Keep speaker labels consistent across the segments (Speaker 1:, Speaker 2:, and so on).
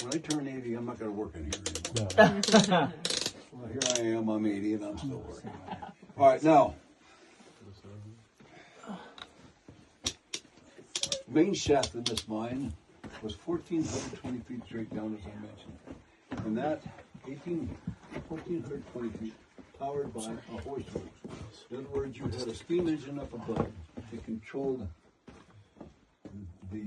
Speaker 1: when I turn 80, I'm not going to work in here anymore. Well, here I am, I'm 80 and I'm still working. All right, now, main shaft in this mine was 1,420 feet straight down, as I mentioned. And that 1,420 feet powered by a hoist works. In other words, you had a steam engine up above that controlled the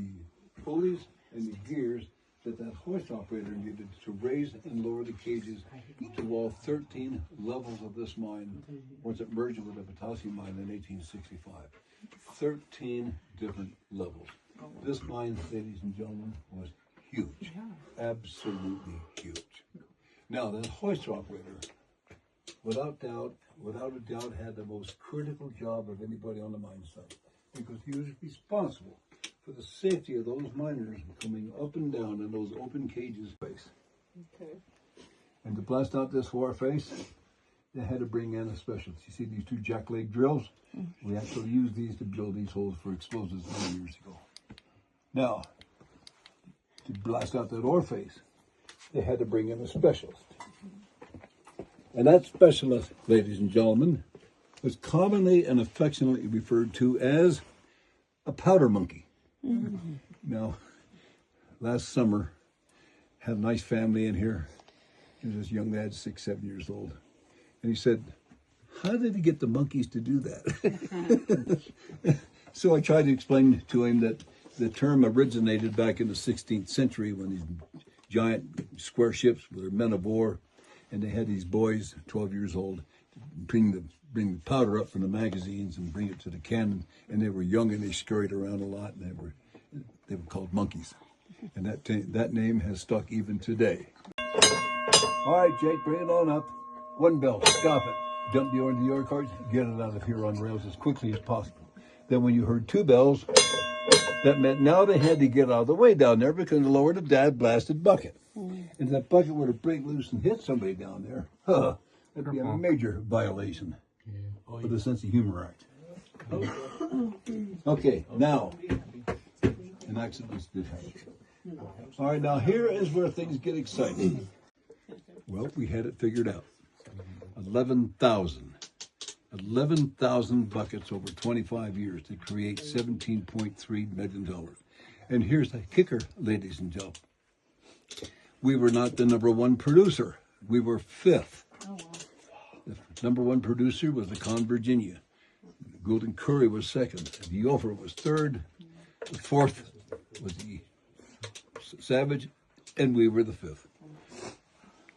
Speaker 1: pulleys and the gears that hoist operator needed to raise and lower the cages to all 13 levels of this mine once it merged with the potassium mine in 1865. 13 different levels. This mine, ladies and gentlemen, was huge. Absolutely huge. Now, the hoist operator, without a doubt, had the most critical job of anybody on the mine site because he was responsible for the safety of those miners coming up and down in those open cages. Okay. And to blast out this whore face, they had to bring in a specialist. You see these two jackleg drills? We actually used these to drill these holes for explosives many years ago. Now, to blast out that ore face, they had to bring in a specialist. And that specialist, ladies and gentlemen, was commonly and affectionately referred to as a powder monkey. Now, last summer, had a nice family in here. There was this young lad, 6, 7 years old. And he said, how did he get the monkeys to do that? So I tried to explain to him that the term originated back in the 16th century when these giant square ships were men of war, and they had these boys, 12 years old, bring the powder up from the magazines and bring it to the cannon. And they were young and they scurried around a lot, and they were called monkeys. And that name has stuck even today. All right, Jake, bring it on up. One bell, stop it. Dump the ore into the ore carts, get it out of here on rails as quickly as possible. Then when you heard 2 bells, that meant now they had to get out of the way down there because they lowered a dad blasted bucket. And if that bucket were to break loose and hit somebody down there, that'd be a major violation of the Sense of Humor Act. Okay, now, an accident did happen. All right, now here is where things get exciting. Well, we had it figured out. 11,000 buckets over 25 years to create $17.3 million. And here's the kicker, ladies and gentlemen. We were not the #1 producer. We were 5th. Oh, wow. The #1 producer was the Con Virginia. The Golden Curry was 2nd. The Ophir was 3rd. The 4th was the Savage, and we were the 5th.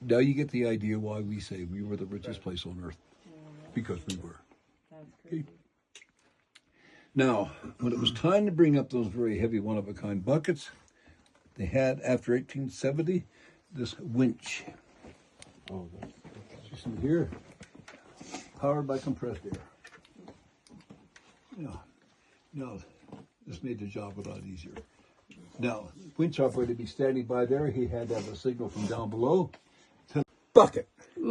Speaker 1: Now you get the idea why we say we were the richest place on earth. Because we were. Okay. Now, when it was time to bring up those very heavy one-of-a-kind buckets, they had, after 1870, this winch. Oh, you see here, powered by compressed air. Now, this made the job a lot easier. Now, winch operator to be standing by there, he had to have a signal from down below to the bucket.
Speaker 2: That's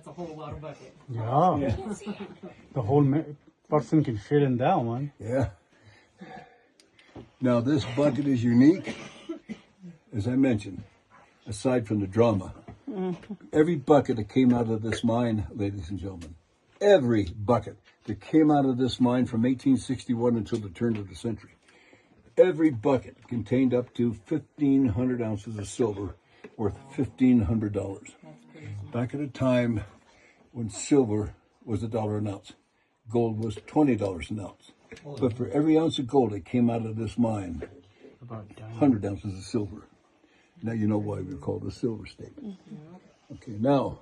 Speaker 2: a whole lot of bucket.
Speaker 3: Yeah. The whole person can fit in that one.
Speaker 1: Yeah. Now, this bucket is unique, as I mentioned, aside from the drama. Every bucket that came out of this mine, ladies and gentlemen, every bucket that came out of this mine from 1861 until the turn of the century, every bucket contained up to 1,500 ounces of silver worth $1,500. Back at a time when silver was $1 an ounce, gold was $20 an ounce. But for every ounce of gold that came out of this mine, 100 ounces of silver. Now you know why we're called the Silver State. Okay, now,